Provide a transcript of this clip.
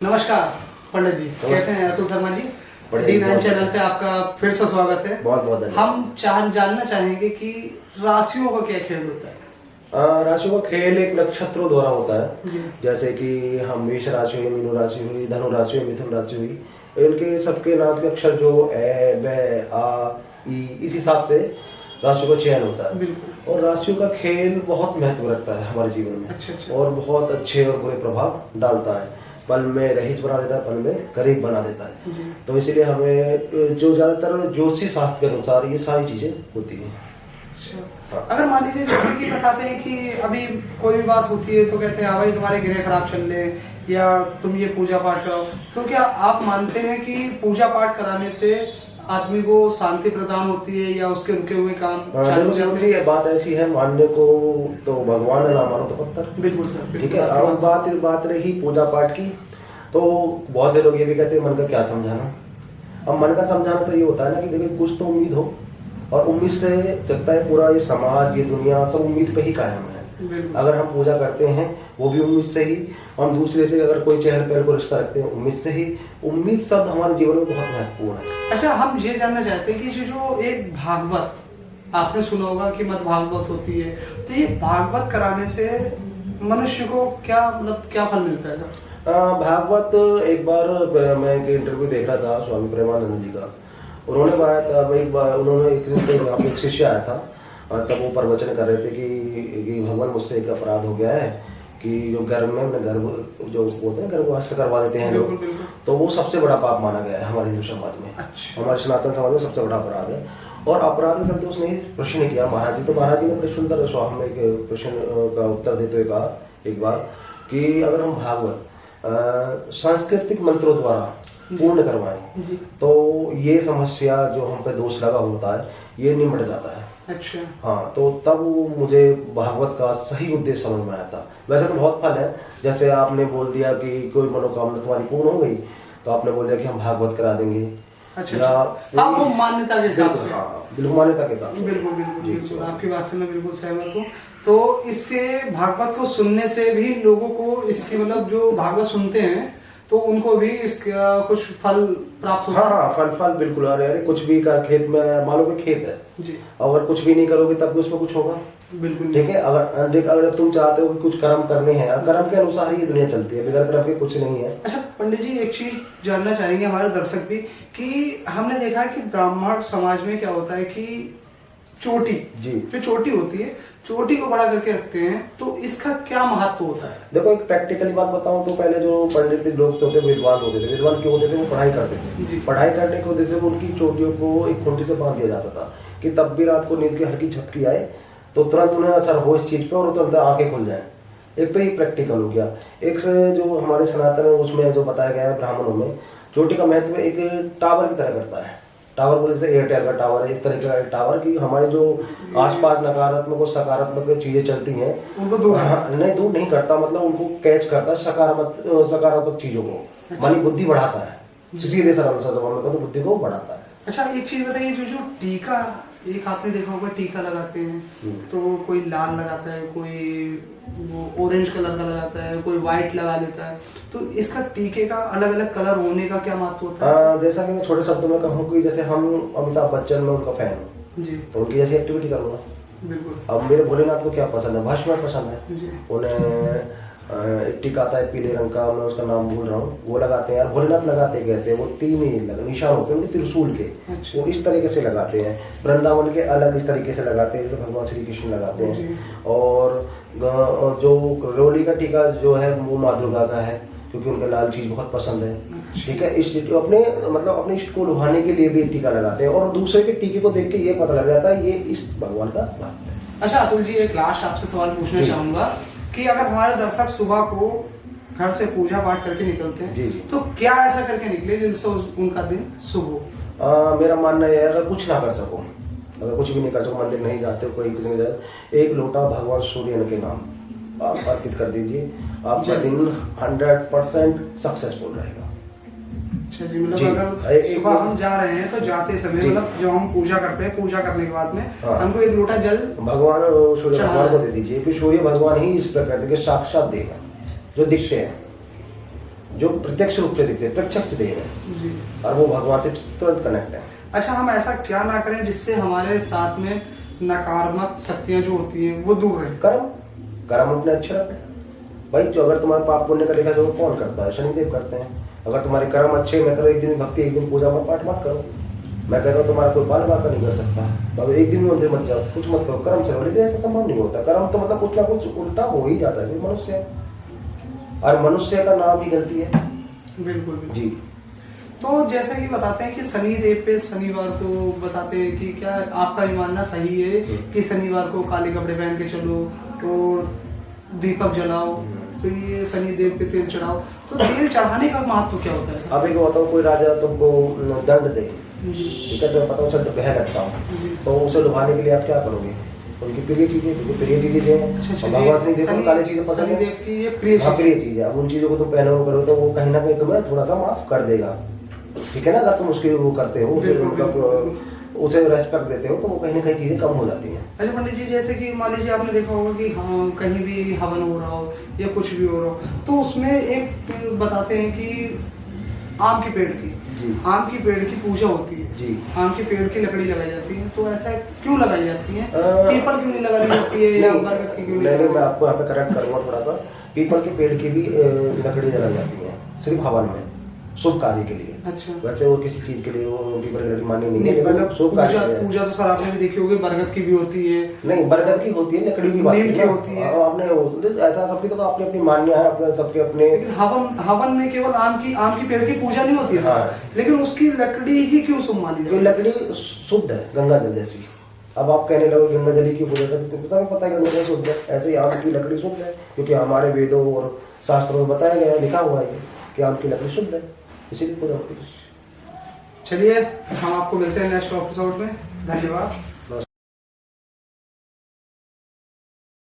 नमस्कार पंडित जी, कैसे हैं? अतुल शर्मा जी, D9 चैनल पे आपका फिर से स्वागत है। बहुत बहुत धन्यवाद। हम जानना चाहेंगे कि राशियों का क्या खेल होता है? राशियों का खेल एक नक्षत्रों द्वारा होता है। जी। जैसे कि हम मेष राशि हुई, मीन राशि हुई, धनु राशि हुई, मिथुन राशि हुई, इनके सबके नाम के अक्षर जो ए, ब, आ, ई, इस हिसाब से राशियों का चयन होता है। बिल्कुल। और राशियों का खेल बहुत महत्व रखता है हमारे जीवन में। अच्छा। और बहुत अच्छे और बुरे प्रभाव डालता है। पल में रईस बना देता है, पल में गरीब बना देता है। जी। तो इसीलिए हमें जो ज्यादातर ज्योतिषी शास्त्र के अनुसार ये सारी चीजें होती हैं। अच्छा। अगर मान लीजिए जैसे कि बताते हैं कि अभी कोई भी बात होती है तो कहते हैं हाँ भाई तुम्हारे ग्रह खराब चल रहे या तुम ये पूजा पाठ करो, तो क्या आप मानते हैं कि पूजा पाठ कराने से आदमी को शांति प्रदान होती है या उसके रुके हुए काम चालू चलते हैं? ये बात ऐसी है, मानने को तो भगवान ना मानो तो पत्थर। बिल्कुल सर। ठीक है। अब बात रही पूजा पाठ की, तो बहुत से लोग ये भी कहते हैं मन का क्या समझाना। अब मन का समझाना तो ये होता है ना कि देखिए कुछ तो उम्मीद हो, और उम्मीद से चलता है पूरा ये समाज, ये दुनिया सब उम्मीद पे ही कायम है। अगर हम पूजा करते हैं वो भी उम्मीद से ही, हम दूसरे से अगर कोई चहल पहल को रिश्ता रखते हैं उम्मीद से ही। उम्मीद शब्द हमारे जीवन में बहुत महत्वपूर्ण है। अच्छा, हम ये जानना चाहते हैं कि जो एक भागवत आपने सुना होगा कि मत भागवत होती है, तो ये भागवत कराने से मनुष्य को क्या मतलब क्या फल मिलता है सर? भागवत एक बार मैं एक इंटरव्यू देख रहा था स्वामी प्रेमानंद जी का। उन्होंने बताया था एक शिष्य आया था, तब वो प्रवचन कर रहे थे कि भगवान मुझसे एक अपराध हो गया है कि जो गर्भ में गर्भ जो होते हैं गर्भवास करवा देते हैं लोग, तो वो सबसे बड़ा पाप माना गया है हमारे हिंदू समाज में। अच्छा। हमारे सनातन समाज में सबसे बड़ा अपराध है। और अपराध के चलते उसने प्रश्न किया महाराज जी, तो महाराज जी ने बड़े सुंदर स्वामी में एक प्रश्न का उत्तर देते हुए कहा एक बार कि अगर हम भागवत सांस्कृतिक मंत्रों द्वारा पूर्ण करवाएं तो ये समस्या जो हम पे दोष लगा होता है ये निमट जाता है। अच्छा। हाँ, तो तब मुझे भागवत का सही उद्देश्य समझ में आया था। वैसे तो बहुत फल है, जैसे आपने बोल दिया कि कोई मनोकामना तुम्हारी पूर्ण हो गई तो आपने बोल दिया कि हम भागवत करा देंगे। अच्छा। हाँ, वो मान्यता के हिसाब से। हाँ, बिल्कुल मान्यता के साथ। बिल्कुल आपकी बात से मैं बिल्कुल सहमत हूँ। तो इससे भागवत को सुनने से भी लोगों को इसकी मतलब जो भागवत सुनते हैं तो उनको भी इसका कुछ फल प्राप्त होता है। हाँ, फल बिल्कुल। अरे कुछ भी का खेत में मान लो कि खेत है जी, अगर कुछ भी नहीं करोगे तब भी उसमें कुछ होगा। बिल्कुल। ठीक है। अगर तुम चाहते हो कि कुछ कर्म करने हैं, कर्म के अनुसार ही दुनिया चलती है, बगैर कर्म के कुछ नहीं है। अच्छा पंडित जी, एक चीज जानना चाहेंगे हमारे दर्शक भी कि हमने देखा है कि ब्राह्मण समाज में क्या होता है कि चोटी जी जो चोटी होती है, चोटी को बड़ा करके रखते हैं, तो इसका क्या महत्व होता है? देखो, एक प्रैक्टिकली बात बताऊं तो पहले जो पंडित लोग होते थे विद्वान होते थे। विद्वान क्यों होते थे? वो पढ़ाई करते थे। पढ़ाई करने की वजह से उनकी चोटियों को एक खूंटी से बांध दिया जाता था कि तब भी रात को नींद की हल्की झपकी आए तो तुरंत उन्हें असर हो इस चीज पे और तुरंत आंखें खुल जाए। एक तो ये प्रैक्टिकल हो गया। एक से जो हमारे सनातन है उसमें जो बताया गया है ब्राह्मणों में, चोटी का महत्व एक टावर की तरह करता है। टावर बोले जैसे एयरटेल का टावर है, इस तरह का टावर की हमारे जो आसपास नकारात्मक और सकारात्मक चीजें चलती हैं उनको दूर दूर नहीं करता, मतलब उनको कैच करता है सकारात्मक चीजों को, मानी बुद्धि बढ़ाता है। सीधे सरल शब्दों में कहूं तो बुद्धि को बढ़ाता है। अच्छा, एक चीज बताइए, जो टीका, एक आपने देखा होगा टीका लगाते हैं तो कोई लाल लगाता है, कोई वो ऑरेंज कलर का लगाता है, कोई व्हाइट लगा लेता है, तो इसका टीके का अलग अलग कलर होने का क्या महत्व होता है? जैसा कि मैं छोटे शब्दों में कहूँ कि जैसे हम अमिताभ बच्चन में उनका फैन हूँ जी, तो उनकी जैसी एक्टिविटी करूंगा। बिल्कुल। अब मेरे भोलेनाथ को क्या पसंद है? भस्म पसंद है जी। उन्हें एक टीका आता है पीले रंग का, मैं उसका नाम भूल रहा हूँ, वो लगाते हैं यार। भोलेनाथ लगाते कहते हैं वो 3 ही निशान होते हैं उनके त्रिशूल के। अच्छा। वो इस तरीके से लगाते हैं। वृंदावन के अलग इस तरीके से लगाते हैं जैसे भगवान श्री कृष्ण लगाते हैं। और जो रोली का टीका जो है वो माँ दुर्गा का है क्योंकि उनको लाल चीज बहुत पसंद है। ठीक है। इस अपने इष्ट को लुभाने के लिए भी टीका लगाते हैं और दूसरे के टीके को देख के ये पता लग जाता है ये इस भगवान का भक्त है। अच्छा अतुल जी, एक लास्ट आपसे सवाल पूछना चाहूंगा कि अगर हमारे दर्शक सुबह को घर से पूजा पाठ करके निकलते हैं जी तो क्या ऐसा करके निकले जिससे उनका दिन शुभ हो? मेरा मानना यह है अगर कुछ ना कर सको, अगर कुछ भी नहीं कर सको, मंदिर नहीं जाते, कोई कुछ नहीं जाते, एक लोटा भगवान सूर्य के नाम आप अर्पित कर दीजिए, आपका दिन 100% सक्सेसफुल रहेगा। अच्छा जी, मतलब अगर सुबह हम जा रहे हैं तो जाते समय मतलब जब हम पूजा करते हैं, पूजा करने के बाद में हमको एक लोटा जल भगवान सूर्य भगवान को दे दीजिए। फिर सूर्य भगवान ही इस प्रकृति के साक्षात देगा जो दिखते हैं। जो प्रत्यक्ष रूप से दिखते हैं, प्रत्यक्ष देह है जी। और वो भगवान से तुरंत कनेक्ट है। अच्छा, हम ऐसा क्या ना करें जिससे हमारे साथ में नकारात्मक शक्तियां जो होती हैं वो दूर रहे? कर्म कर्म अपने अच्छे रखें भाई। जो अगर तुम्हारे पाप पुण्य का देखा, जो कौन करता है? शनिदेव करते हैं। अगर तुम्हारे कर्म अच्छे, मैं करो एक दिन भक्ति, एक दिन पूजा में पाठ मत करो। मैं कह रहा हूँ तुम्हारा कोई बाल बाका नहीं कर सकता, तो एक दिन मंदिर मत जाओ, कुछ मत करो, कर्म चलो, लेकिन ऐसा संभव नहीं होता। कर्म तो मतलब कुछ ना कुछ उल्टा हो ही जाता है मनुष्य, और मनुष्य का नाम ही गलती है। बिल्कुल जी। तो जैसे कि बताते हैं कि शनि देव पे शनिवार को बताते हैं कि क्या आपका भी मानना सही है कि शनिवार को काले कपड़े पहन के चलो और दीपक जलाओ, तो ये शनि देव पे तेल चढ़ाओ, तो तेल चढ़ाने का महत्व क्या होता है? अब एक बताओ, कोई राजा तुमको दंड दे, जी ठीक है, तो पता हो चल बह लगता हूँ, जी। तो उसे लुभाने के लिए आप क्या करोगे? उनकी प्रिय चीजें, क्योंकि प्रिय चीजें दें। अच्छा, भगवान शनि देव को काली चीजें पसंद शनिदेव है, की ये प्रिय हाँ, चीज प्रिय चीज है। अब उन चीजों को तुम पहनो करो तो वो कहीं ना कहीं तुम्हें थोड़ा सा माफ कर देगा, ठीक है ना। अगर तुम उसके वो करते हो, बिल्कुल, मतलब उसे रेस्पेक्ट देते हो, तो वो कहीं ना कहीं चीजें कम हो जाती हैं। अच्छा पंडित जी, जैसे कि मान लीजिए आपने देखा होगा कि हाँ कहीं भी हवन हो रहा हो या कुछ भी हो रहा हो, तो उसमें एक बताते हैं कि आम के पेड़ की, जी। आम की पेड़ की पूजा होती है जी। आम के पेड़ की लकड़ी लगाई जाती है, तो ऐसा क्यों लगाई जाती है? अ, पीपल क्यों नहीं लगाई जाती है या बरगद की क्यों नहीं नहीं, मैं लगाई? आपको यहाँ पे करेक्ट करूंगा थोड़ा सा। पीपल के पेड़ की भी लकड़ी जलाई जाती है सिर्फ हवन में, शुभ कार्य के लिए। अच्छा। वैसे वो किसी चीज के लिए वो पीपल की लकड़ी मानी नहीं है, नहीं, लेकिन मतलब शुभ कार्य पूजा के लिए। पूजा तो सर आपने भी देखी होगी, बरगद की भी होती है। नहीं, बरगद की होती है, लकड़ी की बात नीम है की ना। होती है। आपने ऐसा सबकी तो अपनी अपनी मान्य है, अपने सबके अपने। लेकिन हवन में केवल आम की पेड़ की पूजा नहीं होती है हाँ। सर, लेकिन उसकी लकड़ी ही क्यों शुभ मानी ये जाती है? लकड़ी शुद्ध है, गंगा जल जैसी। अब आप कहने लगो गंगा जल की पूजा करते, पता है गंगा जल शुद्ध है। ऐसे ही आम की लकड़ी शुद्ध है, क्योंकि हमारे वेदों और शास्त्रों में बताया गया है, लिखा हुआ है कि आम की लकड़ी शुद्ध है, इसीलिए पूजा होती है। चलिए, हम आपको मिलते हैं नेक्स्ट एपिसोड में। धन्यवाद।